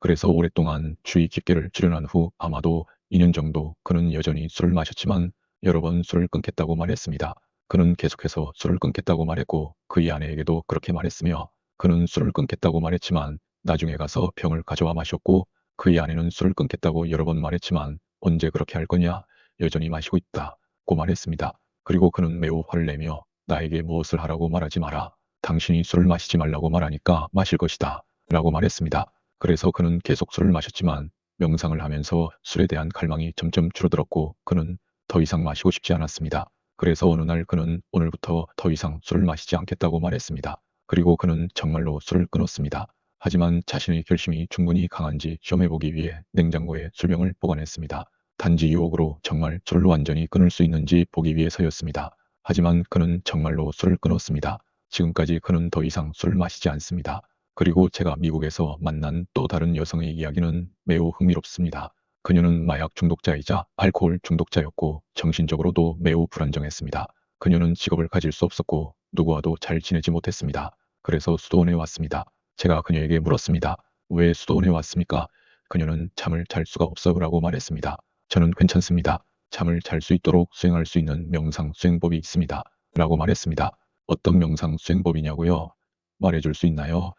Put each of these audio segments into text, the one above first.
그래서 오랫동안 주의 깊게를 출연한 후 아마도 2년 정도 그는 여전히 술을 마셨지만 여러 번 술을 끊겠다고 말했습니다. 그는 계속해서 술을 끊겠다고 말했고 그의 아내에게도 그렇게 말했으며 그는 술을 끊겠다고 말했지만 나중에 가서 병을 가져와 마셨고 그의 아내는 술을 끊겠다고 여러 번 말했지만 언제 그렇게 할 거냐? 여전히 마시고 있다고 말했습니다. 그리고 그는 매우 화를 내며 나에게 무엇을 하라고 말하지 마라. 당신이 술을 마시지 말라고 말하니까 마실 것이다. 라고 말했습니다. 그래서 그는 계속 술을 마셨지만 명상을 하면서 술에 대한 갈망이 점점 줄어들었고 그는 더 이상 마시고 싶지 않았습니다. 그래서 어느 날 그는 오늘부터 더 이상 술을 마시지 않겠다고 말했습니다. 그리고 그는 정말로 술을 끊었습니다. 하지만 자신의 결심이 충분히 강한지 시험해보기 위해 냉장고에 술병을 보관했습니다. 단지 유혹으로 정말 술을 완전히 끊을 수 있는지 보기 위해서였습니다. 하지만 그는 정말로 술을 끊었습니다. 지금까지 그는 더 이상 술을 마시지 않습니다. 그리고 제가 미국에서 만난 또 다른 여성의 이야기는 매우 흥미롭습니다. 그녀는 마약 중독자이자 알코올 중독자였고 정신적으로도 매우 불안정했습니다. 그녀는 직업을 가질 수 없었고 누구와도 잘 지내지 못했습니다. 그래서 수도원에 왔습니다. 제가 그녀에게 물었습니다. 왜 수도원에 왔습니까? 그녀는 잠을 잘 수가 없어요라고 말했습니다. 저는 괜찮습니다. 잠을 잘 수 있도록 수행할 수 있는 명상 수행법이 있습니다. 라고 말했습니다. 어떤 명상 수행법이냐고요? 말해줄 수 있나요?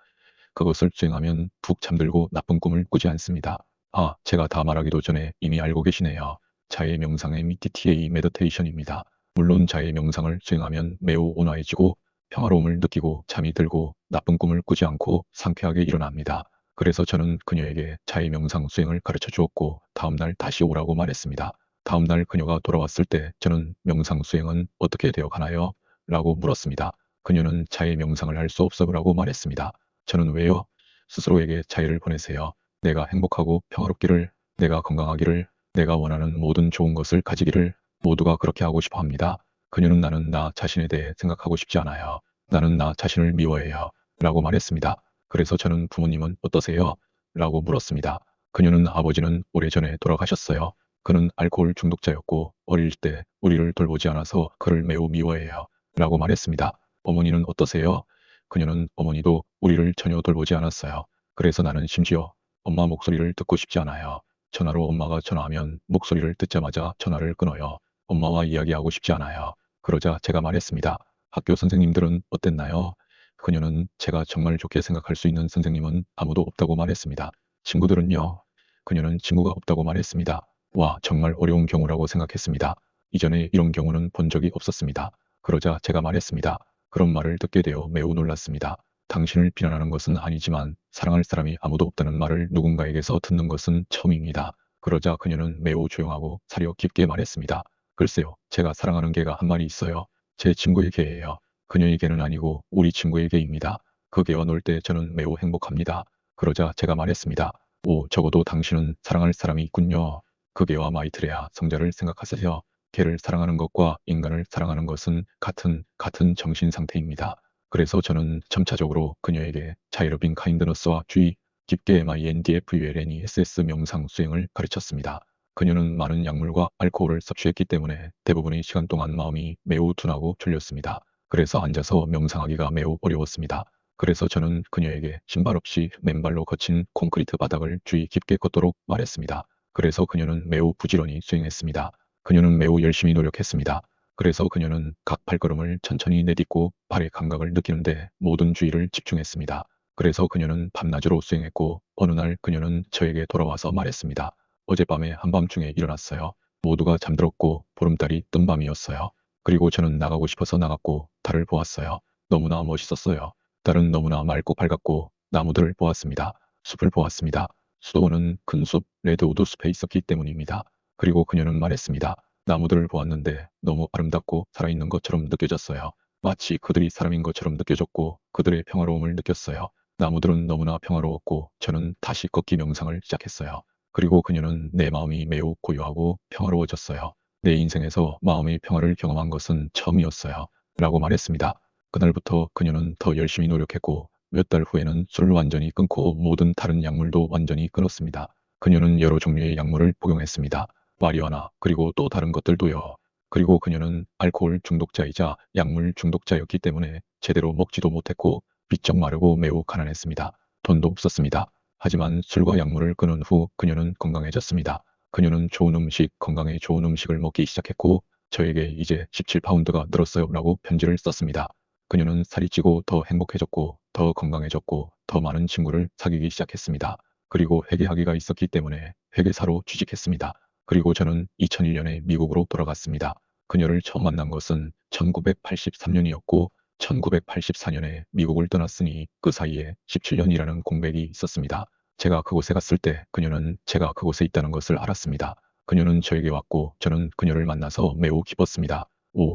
그것을 수행하면 푹 잠들고 나쁜 꿈을 꾸지 않습니다. 아, 제가 다 말하기도 전에 이미 알고 계시네요. 자의 명상의 MTTA 메디테이션입니다. 물론 자의 명상을 수행하면 매우 온화해지고 평화로움을 느끼고 잠이 들고 나쁜 꿈을 꾸지 않고 상쾌하게 일어납니다. 그래서 저는 그녀에게 자의 명상 수행을 가르쳐 주었고 다음날 다시 오라고 말했습니다. 다음날 그녀가 돌아왔을 때 저는 명상 수행은 어떻게 되어 가나요? 라고 물었습니다. 그녀는 자의 명상을 할 수 없어라고 말했습니다. 저는 왜요? 스스로에게 자유를 보내세요. 내가 행복하고 평화롭기를, 내가 건강하기를, 내가 원하는 모든 좋은 것을 가지기를 모두가 그렇게 하고 싶어 합니다. 그녀는 나는 나 자신에 대해 생각하고 싶지 않아요. 나는 나 자신을 미워해요. 라고 말했습니다. 그래서 저는 부모님은 어떠세요? 라고 물었습니다. 그녀는 아버지는 오래전에 돌아가셨어요. 그는 알코올 중독자였고 어릴 때 우리를 돌보지 않아서 그를 매우 미워해요. 라고 말했습니다. 어머니는 어떠세요? 그녀는 어머니도 우리를 전혀 돌보지 않았어요. 그래서 나는 심지어 엄마 목소리를 듣고 싶지 않아요. 전화로 엄마가 전화하면 목소리를 듣자마자 전화를 끊어요. 엄마와 이야기하고 싶지 않아요. 그러자 제가 말했습니다. 학교 선생님들은 어땠나요? 그녀는 제가 정말 좋게 생각할 수 있는 선생님은 아무도 없다고 말했습니다. 친구들은요? 그녀는 친구가 없다고 말했습니다. 와, 정말 어려운 경우라고 생각했습니다. 이전에 이런 경우는 본 적이 없었습니다. 그러자 제가 말했습니다. 그런 말을 듣게 되어 매우 놀랐습니다. 당신을 비난하는 것은 아니지만 사랑할 사람이 아무도 없다는 말을 누군가에게서 듣는 것은 처음입니다. 그러자 그녀는 매우 조용하고 사려 깊게 말했습니다. 글쎄요, 제가 사랑하는 개가 한 마리 있어요. 제 친구의 개예요. 그녀의 개는 아니고 우리 친구의 개입니다. 그 개와 놀 때 저는 매우 행복합니다. 그러자 제가 말했습니다. 오, 적어도 당신은 사랑할 사람이 있군요. 그 개와 마이트레아 성자를 생각하세요. 개를 사랑하는 것과 인간을 사랑하는 것은 같은 정신 상태입니다. 그래서 저는 점차적으로 그녀에게 자이러빙 카인드너스와 주의 깊게 MINDFULNESS 명상 수행을 가르쳤습니다. 그녀는 많은 약물과 알코올을 섭취했기 때문에 대부분의 시간 동안 마음이 매우 둔하고 졸렸습니다. 그래서 앉아서 명상하기가 매우 어려웠습니다. 그래서 저는 그녀에게 신발 없이 맨발로 거친 콘크리트 바닥을 주의 깊게 걷도록 말했습니다. 그래서 그녀는 매우 부지런히 수행했습니다. 그녀는 매우 열심히 노력했습니다. 그래서 그녀는 각 발걸음을 천천히 내딛고 발의 감각을 느끼는데 모든 주의를 집중했습니다. 그래서 그녀는 밤낮으로 수행했고 어느 날 그녀는 저에게 돌아와서 말했습니다. 어젯밤에 한밤중에 일어났어요. 모두가 잠들었고 보름달이 뜬 밤이었어요. 그리고 저는 나가고 싶어서 나갔고 달을 보았어요. 너무나 멋있었어요. 달은 너무나 맑고 밝았고 나무들을 보았습니다. 숲을 보았습니다. 수도원은 큰 숲, 레드우드 숲에 있었기 때문입니다. 그리고 그녀는 말했습니다. 나무들을 보았는데 너무 아름답고 살아있는 것처럼 느껴졌어요. 마치 그들이 사람인 것처럼 느껴졌고 그들의 평화로움을 느꼈어요. 나무들은 너무나 평화로웠고 저는 다시 걷기 명상을 시작했어요. 그리고 그녀는 내 마음이 매우 고요하고 평화로워졌어요. 내 인생에서 마음의 평화를 경험한 것은 처음이었어요. 라고 말했습니다. 그날부터 그녀는 더 열심히 노력했고 몇 달 후에는 술을 완전히 끊고 모든 다른 약물도 완전히 끊었습니다. 그녀는 여러 종류의 약물을 복용했습니다. 마리화나 그리고 또 다른 것들도요. 그리고 그녀는 알코올 중독자이자 약물 중독자였기 때문에 제대로 먹지도 못했고 비쩍 마르고 매우 가난했습니다. 돈도 없었습니다. 하지만 술과 약물을 끊은 후 그녀는 건강해졌습니다. 그녀는 좋은 음식, 건강에 좋은 음식을 먹기 시작했고 저에게 이제 17파운드가 늘었어요 라고 편지를 썼습니다. 그녀는 살이 찌고 더 행복해졌고 더 건강해졌고 더 많은 친구를 사귀기 시작했습니다. 그리고 회계학위가 있었기 때문에 회계사로 취직했습니다. 그리고 저는 2001년에 미국으로 돌아갔습니다. 그녀를 처음 만난 것은 1983년이었고 1984년에 미국을 떠났으니 그 사이에 17년이라는 공백이 있었습니다. 제가 그곳에 갔을 때 그녀는 제가 그곳에 있다는 것을 알았습니다. 그녀는 저에게 왔고 저는 그녀를 만나서 매우 기뻤습니다.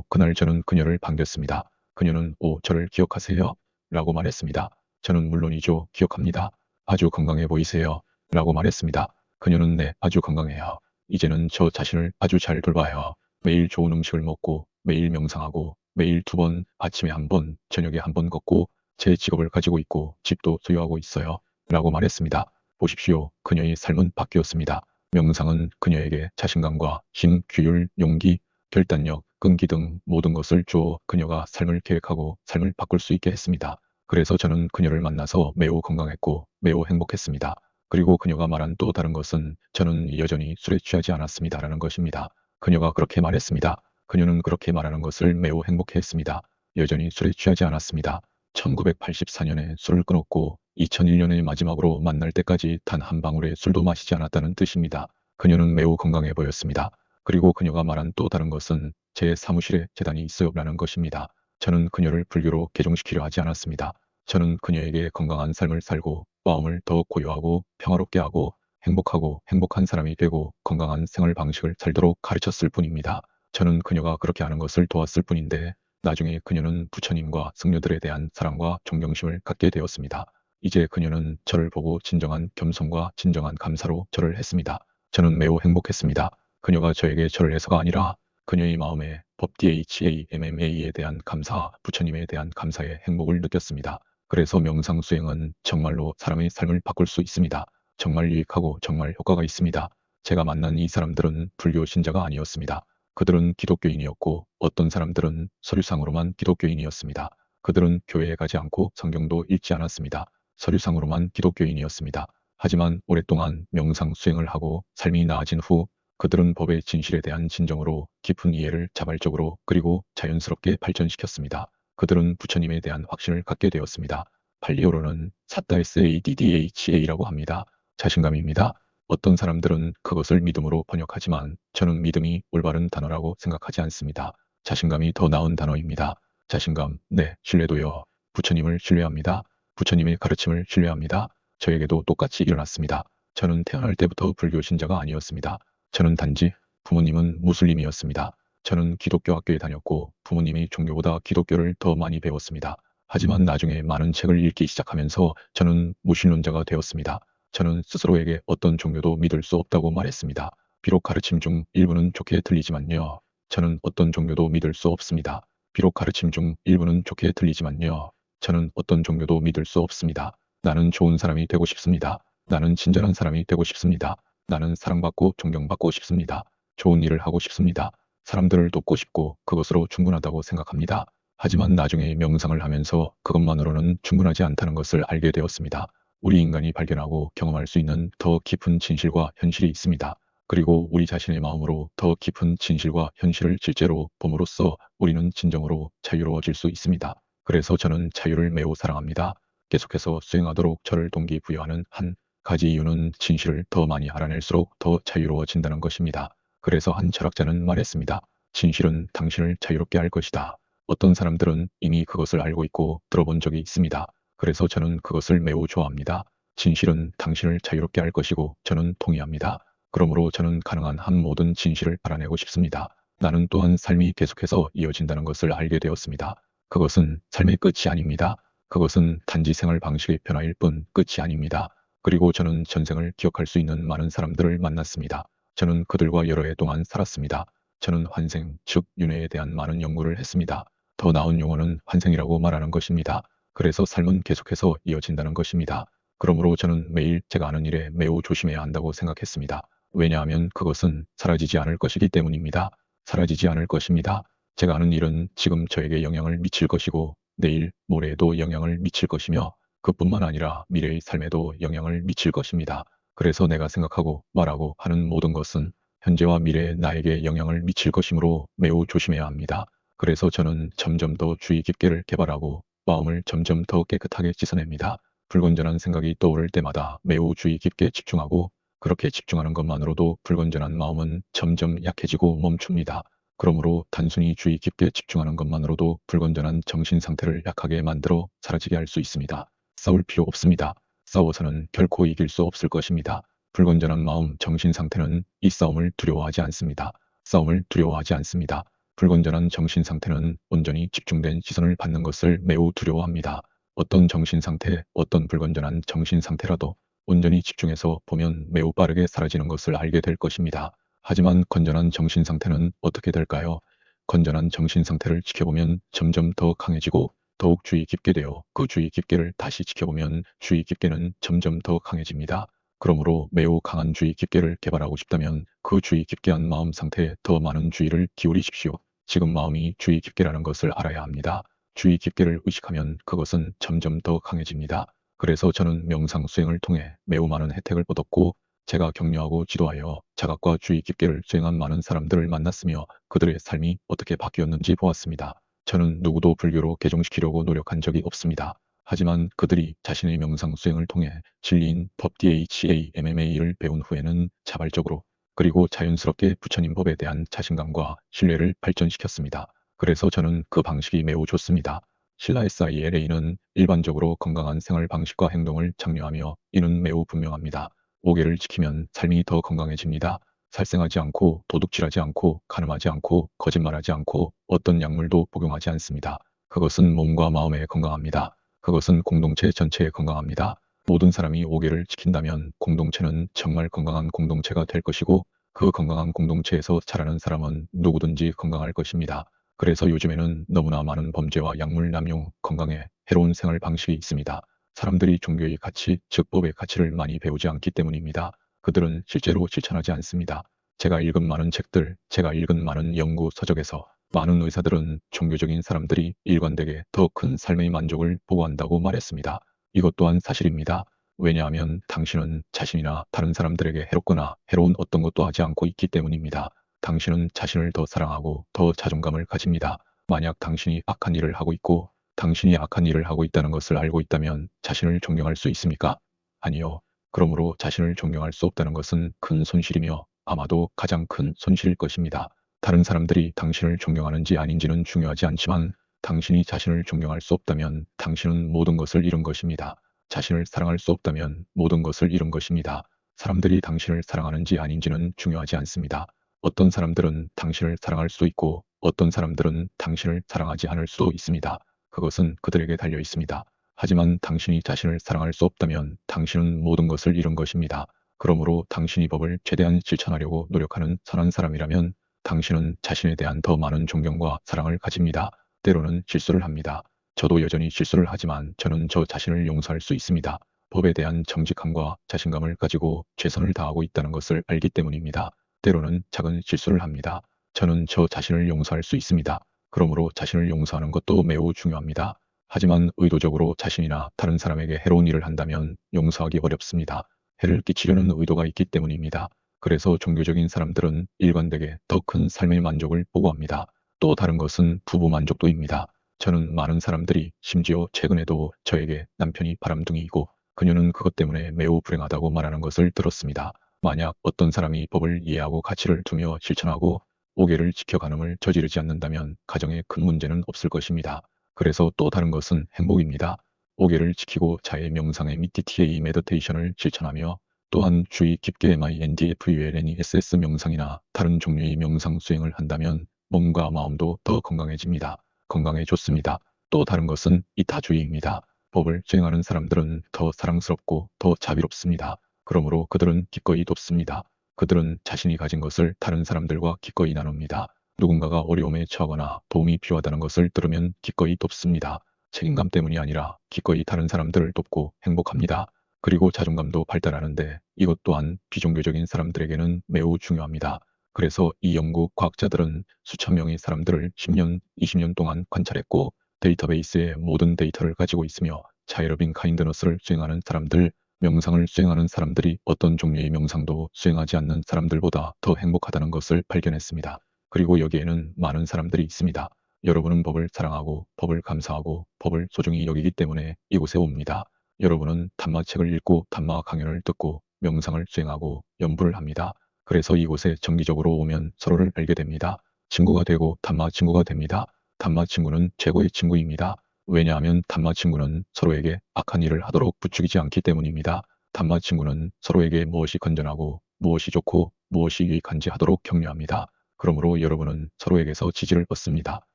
그날 저는 그녀를 반겼습니다. 그녀는 저를 기억하세요? 라고 말했습니다. 저는 물론이죠. 기억합니다. 아주 건강해 보이세요. 라고 말했습니다. 그녀는 네, 아주 건강해요. 이제는 저 자신을 아주 잘 돌봐요. 매일 좋은 음식을 먹고 매일 명상하고 매일 2번, 아침에 1번, 저녁에 1번 걷고 제 직업을 가지고 있고 집도 소유하고 있어요. 라고 말했습니다. 보십시오. 그녀의 삶은 바뀌었습니다. 명상은 그녀에게 자신감과 힘, 규율, 용기, 결단력, 끈기 등 모든 것을 주어 그녀가 삶을 계획하고 삶을 바꿀 수 있게 했습니다. 그래서 저는 그녀를 만나서 매우 건강했고 매우 행복했습니다. 그리고 그녀가 말한 또 다른 것은 저는 여전히 술에 취하지 않았습니다라는 것입니다. 그녀가 그렇게 말했습니다. 그녀는 그렇게 말하는 것을 매우 행복해했습니다. 여전히 술에 취하지 않았습니다. 1984년에 술을 끊었고 2001년에 마지막으로 만날 때까지 단 한 방울의 술도 마시지 않았다는 뜻입니다. 그녀는 매우 건강해 보였습니다. 그리고 그녀가 말한 또 다른 것은 제 사무실에 재단이 있어요라는 것입니다. 저는 그녀를 불교로 개종시키려 하지 않았습니다. 저는 그녀에게 건강한 삶을 살고 마음을 더 고요하고 평화롭게 하고 행복하고 행복한 사람이 되고 건강한 생활 방식을 살도록 가르쳤을 뿐입니다. 저는 그녀가 그렇게 하는 것을 도왔을 뿐인데 나중에 그녀는 부처님과 성녀들에 대한 사랑과 존경심을 갖게 되었습니다. 이제 그녀는 저를 보고 진정한 겸손과 진정한 감사로 절을 했습니다. 저는 매우 행복했습니다. 그녀가 저에게 절을 해서가 아니라 그녀의 마음에 법 DHAMMA에 대한 감사, 부처님에 대한 감사의 행복을 느꼈습니다. 그래서 명상 수행은 정말로 사람의 삶을 바꿀 수 있습니다. 정말 유익하고 정말 효과가 있습니다. 제가 만난 이 사람들은 불교 신자가 아니었습니다. 그들은 기독교인이었고 어떤 사람들은 서류상으로만 기독교인이었습니다. 그들은 교회에 가지 않고 성경도 읽지 않았습니다. 서류상으로만 기독교인이었습니다. 하지만 오랫동안 명상 수행을 하고 삶이 나아진 후 그들은 법의 진실에 대한 진정으로 깊은 이해를 자발적으로 그리고 자연스럽게 발전시켰습니다. 그들은 부처님에 대한 확신을 갖게 되었습니다. 팔리어로는 SADDHA라고 합니다. 자신감입니다. 어떤 사람들은 그것을 믿음으로 번역하지만 저는 믿음이 올바른 단어라고 생각하지 않습니다. 자신감이 더 나은 단어입니다. 자신감, 네, 신뢰도요. 부처님을 신뢰합니다. 부처님의 가르침을 신뢰합니다. 저에게도 똑같이 일어났습니다. 저는 태어날 때부터 불교 신자가 아니었습니다. 저는 단지 부모님은 무슬림이었습니다. 저는 기독교 학교에 다녔고 부모님이 종교보다 기독교를 더 많이 배웠습니다. 하지만 나중에 많은 책을 읽기 시작하면서 저는 무신론자가 되었습니다. 저는 스스로에게 어떤 종교도 믿을 수 없다고 말했습니다. 비록 가르침 중 일부는 좋게 들리지만요. 저는 어떤 종교도 믿을 수 없습니다. 비록 가르침 중 일부는 좋게 들리지만요. 저는 어떤 종교도 믿을 수 없습니다. 나는 좋은 사람이 되고 싶습니다. 나는 친절한 사람이 되고 싶습니다. 나는 사랑받고 존경받고 싶습니다. 좋은 일을 하고 싶습니다. 사람들을 돕고 싶고 그것으로 충분하다고 생각합니다. 하지만 나중에 명상을 하면서 그것만으로는 충분하지 않다는 것을 알게 되었습니다. 우리 인간이 발견하고 경험할 수 있는 더 깊은 진실과 현실이 있습니다. 그리고 우리 자신의 마음으로 더 깊은 진실과 현실을 실제로 봄으로써 우리는 진정으로 자유로워질 수 있습니다. 그래서 저는 자유를 매우 사랑합니다. 계속해서 수행하도록 저를 동기부여하는 한 가지 이유는 진실을 더 많이 알아낼수록 더 자유로워진다는 것입니다. 그래서 한 철학자는 말했습니다. 진실은 당신을 자유롭게 할 것이다. 어떤 사람들은 이미 그것을 알고 있고 들어본 적이 있습니다. 그래서 저는 그것을 매우 좋아합니다. 진실은 당신을 자유롭게 할 것이고 저는 동의합니다. 그러므로 저는 가능한 한 모든 진실을 알아내고 싶습니다. 나는 또한 삶이 계속해서 이어진다는 것을 알게 되었습니다. 그것은 삶의 끝이 아닙니다. 그것은 단지 생활 방식의 변화일 뿐 끝이 아닙니다. 그리고 저는 전생을 기억할 수 있는 많은 사람들을 만났습니다. 저는 그들과 여러 해 동안 살았습니다. 저는 환생, 즉 윤회에 대한 많은 연구를 했습니다. 더 나은 용어는 환생이라고 말하는 것입니다. 그래서 삶은 계속해서 이어진다는 것입니다. 그러므로 저는 매일 제가 하는 일에 매우 조심해야 한다고 생각했습니다. 왜냐하면 그것은 사라지지 않을 것이기 때문입니다. 사라지지 않을 것입니다. 제가 하는 일은 지금 저에게 영향을 미칠 것이고 내일, 모레에도 영향을 미칠 것이며 그뿐만 아니라 미래의 삶에도 영향을 미칠 것입니다. 그래서 내가 생각하고 말하고 하는 모든 것은 현재와 미래의 나에게 영향을 미칠 것이므로 매우 조심해야 합니다. 그래서 저는 점점 더 주의 깊게를 개발하고 마음을 점점 더 깨끗하게 씻어냅니다. 불건전한 생각이 떠오를 때마다 매우 주의 깊게 집중하고 그렇게 집중하는 것만으로도 불건전한 마음은 점점 약해지고 멈춥니다. 그러므로 단순히 주의 깊게 집중하는 것만으로도 불건전한 정신 상태를 약하게 만들어 사라지게 할 수 있습니다. 싸울 필요 없습니다. 싸워서는 결코 이길 수 없을 것입니다. 불건전한 마음, 정신 상태는 이 싸움을 두려워하지 않습니다. 싸움을 두려워하지 않습니다. 불건전한 정신 상태는 온전히 집중된 시선을 받는 것을 매우 두려워합니다. 어떤 정신 상태, 어떤 불건전한 정신 상태라도 온전히 집중해서 보면 매우 빠르게 사라지는 것을 알게 될 것입니다. 하지만 건전한 정신 상태는 어떻게 될까요? 건전한 정신 상태를 지켜보면 점점 더 강해지고 더욱 주의 깊게 되어 그 주의 깊게를 다시 지켜보면 주의 깊게는 점점 더 강해집니다. 그러므로 매우 강한 주의 깊게를 개발하고 싶다면 그 주의 깊게한 마음 상태에 더 많은 주의를 기울이십시오. 지금 마음이 주의 깊게라는 것을 알아야 합니다. 주의 깊게를 의식하면 그것은 점점 더 강해집니다. 그래서 저는 명상 수행을 통해 매우 많은 혜택을 얻었고 제가 격려하고 지도하여 자각과 주의 깊게를 수행한 많은 사람들을 만났으며 그들의 삶이 어떻게 바뀌었는지 보았습니다. 저는 누구도 불교로 개종시키려고 노력한 적이 없습니다. 하지만 그들이 자신의 명상 수행을 통해 진리인 법 DHAMMA를 배운 후에는 자발적으로 그리고 자연스럽게 부처님 법에 대한 자신감과 신뢰를 발전시켰습니다. 그래서 저는 그 방식이 매우 좋습니다. 신라 SILA는 일반적으로 건강한 생활 방식과 행동을 장려하며 이는 매우 분명합니다. 5개를 지키면 삶이 더 건강해집니다. 살생하지 않고 도둑질하지 않고 가늠하지 않고 거짓말하지 않고 어떤 약물도 복용하지 않습니다. 그것은 몸과 마음에 건강합니다. 그것은 공동체 전체에 건강합니다. 모든 사람이 5개를 지킨다면 공동체는 정말 건강한 공동체가 될 것이고 그 건강한 공동체에서 자라는 사람은 누구든지 건강할 것입니다. 그래서 요즘에는 너무나 많은 범죄와 약물 남용, 건강에 해로운 생활 방식이 있습니다. 사람들이 종교의 가치, 즉 법의 가치를 많이 배우지 않기 때문입니다. 그들은 실제로 실천하지 않습니다. 제가 읽은 많은 책들, 제가 읽은 많은 연구 서적에서 많은 의사들은 종교적인 사람들이 일관되게 더 큰 삶의 만족을 보고한다고 말했습니다. 이것 또한 사실입니다. 왜냐하면 당신은 자신이나 다른 사람들에게 해롭거나 해로운 어떤 것도 하지 않고 있기 때문입니다. 당신은 자신을 더 사랑하고 더 자존감을 가집니다. 만약 당신이 악한 일을 하고 있고 당신이 악한 일을 하고 있다는 것을 알고 있다면 자신을 존경할 수 있습니까? 아니요. 그러므로 자신을 존경할 수 없다는 것은 큰 손실이며 아마도 가장 큰 손실일 것입니다. 다른 사람들이 당신을 존경하는지 아닌지는 중요하지 않지만 당신이 자신을 존경할 수 없다면 당신은 모든 것을 잃은 것입니다. 자신을 사랑할 수 없다면 모든 것을 잃은 것입니다. 사람들이 당신을 사랑하는지 아닌지는 중요하지 않습니다. 어떤 사람들은 당신을 사랑할 수 있고 어떤 사람들은 당신을 사랑하지 않을 수도 있습니다. 그것은 그들에게 달려 있습니다. 하지만 당신이 자신을 사랑할 수 없다면 당신은 모든 것을 잃은 것입니다. 그러므로 당신이 법을 최대한 실천하려고 노력하는 선한 사람이라면 당신은 자신에 대한 더 많은 존경과 사랑을 가집니다. 때로는 실수를 합니다. 저도 여전히 실수를 하지만 저는 저 자신을 용서할 수 있습니다. 법에 대한 정직함과 자신감을 가지고 최선을 다하고 있다는 것을 알기 때문입니다. 때로는 작은 실수를 합니다. 저는 저 자신을 용서할 수 있습니다. 그러므로 자신을 용서하는 것도 매우 중요합니다. 하지만 의도적으로 자신이나 다른 사람에게 해로운 일을 한다면 용서하기 어렵습니다. 해를 끼치려는 의도가 있기 때문입니다. 그래서 종교적인 사람들은 일관되게 더 큰 삶의 만족을 보고합니다. 또 다른 것은 부부 만족도입니다. 저는 많은 사람들이 심지어 최근에도 저에게 남편이 바람둥이이고 그녀는 그것 때문에 매우 불행하다고 말하는 것을 들었습니다. 만약 어떤 사람이 법을 이해하고 가치를 두며 실천하고 5개를 지켜가늠을 저지르지 않는다면 가정에 큰 문제는 없을 것입니다. 그래서 또 다른 것은 행복입니다. 5개를 지키고 자해 명상의 MDTA 메디테이션을 실천하며 또한 주의 깊게 MINDFULNESS 명상이나 다른 종류의 명상 수행을 한다면 몸과 마음도 더 건강해집니다. 건강해졌습니다. 또 다른 것은 이타주의입니다. 법을 수행하는 사람들은 더 사랑스럽고 더 자비롭습니다. 그러므로 그들은 기꺼이 돕습니다. 그들은 자신이 가진 것을 다른 사람들과 기꺼이 나눕니다. 누군가가 어려움에 처하거나 도움이 필요하다는 것을 들으면 기꺼이 돕습니다. 책임감 때문이 아니라 기꺼이 다른 사람들을 돕고 행복합니다. 그리고 자존감도 발달하는데 이것 또한 비종교적인 사람들에게는 매우 중요합니다. 그래서 이 영국 과학자들은 수천 명의 사람들을 10년, 20년 동안 관찰했고 데이터베이스에 모든 데이터를 가지고 있으며 차이러빙 카인드너스를 수행하는 사람들, 명상을 수행하는 사람들이 어떤 종류의 명상도 수행하지 않는 사람들보다 더 행복하다는 것을 발견했습니다. 그리고 여기에는 많은 사람들이 있습니다. 여러분은 법을 사랑하고 법을 감사하고 법을 소중히 여기기 때문에 이곳에 옵니다. 여러분은 담마책을 읽고 담마 강연을 듣고 명상을 수행하고 연구를 합니다. 그래서 이곳에 정기적으로 오면 서로를 알게 됩니다. 친구가 되고 담마 친구가 됩니다. 담마 친구는 최고의 친구입니다. 왜냐하면 담마 친구는 서로에게 악한 일을 하도록 부추기지 않기 때문입니다. 담마 친구는 서로에게 무엇이 건전하고 무엇이 좋고 무엇이 유익한지 하도록 격려합니다. 그러므로 여러분은 서로에게서 지지를 얻습니다.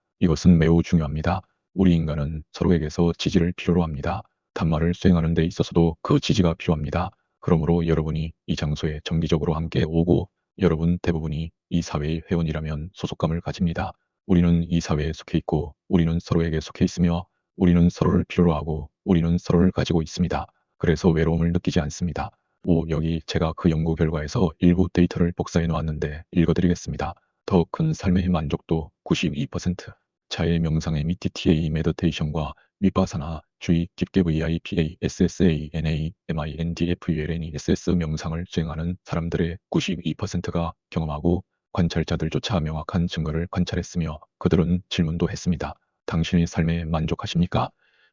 이것은 매우 중요합니다. 우리 인간은 서로에게서 지지를 필요로 합니다. 담마를 수행하는 데 있어서도 그 지지가 필요합니다. 그러므로 여러분이 이 장소에 정기적으로 함께 오고 여러분 대부분이 이 사회의 회원이라면 소속감을 가집니다. 우리는 이 사회에 속해 있고 우리는 서로에게 속해 있으며 우리는 서로를 필요로 하고 우리는 서로를 가지고 있습니다. 그래서 외로움을 느끼지 않습니다. 여기 제가 그 연구 결과에서 일부 데이터를 복사해 놓았는데 읽어드리겠습니다. 더 큰 삶의 만족도 92%, 자의 명상의 MTTA 메디테이션과 위파사나 주의 깊게 VIPA SSANA MINDFULNESS 명상을 수행하는 사람들의 92%가 경험하고 관찰자들조차 명확한 증거를 관찰했으며 그들은 질문도 했습니다. 당신의 삶에 만족하십니까?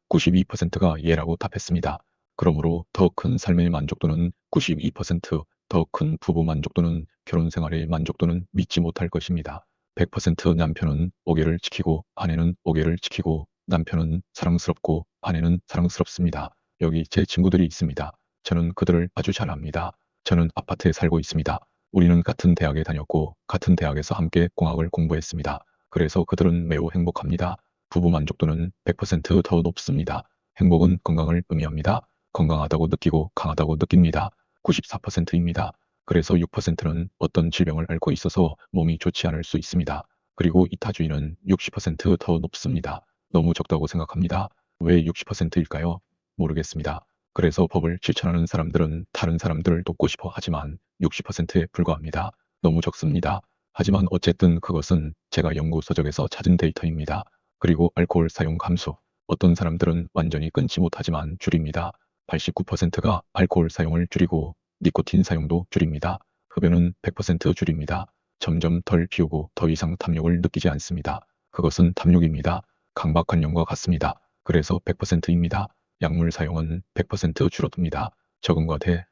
92%가 예라고 답했습니다. 그러므로 더 큰 삶의 만족도는 92%, 더 큰 부부 만족도는 결혼 생활의 만족도는 믿지 못할 것입니다. 100% 남편은 오개를 지키고 아내는 오개를 지키고 남편은 사랑스럽고 아내는 사랑스럽습니다. 여기 제 친구들이 있습니다. 저는 그들을 아주 잘 압니다. 저는 아파트에 살고 있습니다. 우리는 같은 대학에 다녔고 같은 대학에서 함께 공학을 공부했습니다. 그래서 그들은 매우 행복합니다. 부부 만족도는 100%더 높습니다. 행복은 건강을 의미합니다. 건강하다고 느끼고 강하다고 느낍니다. 94%입니다. 그래서 6%는 어떤 질병을 앓고 있어서 몸이 좋지 않을 수 있습니다. 그리고 이타주의는 60%더 높습니다. 너무 적다고 생각합니다. 왜 60%일까요? 모르겠습니다. 그래서 법을 실천하는 사람들은 다른 사람들을 돕고 싶어 하지만 60%에 불과합니다. 너무 적습니다. 하지만 어쨌든 그것은 제가 연구 서적에서 찾은 데이터입니다. 그리고 알코올 사용 감소. 어떤 사람들은 완전히 끊지 못하지만 줄입니다. 89%가 알코올 사용을 줄이고 니코틴 사용도 줄입니다. 흡연은 100% 줄입니다. 점점 덜 피우고 더 이상 탐욕을 느끼지 않습니다. 그것은 탐욕입니다. 강박관념과 같습니다. 그래서 100%입니다. 약물 사용은 100% 줄어듭니다. 적응과 대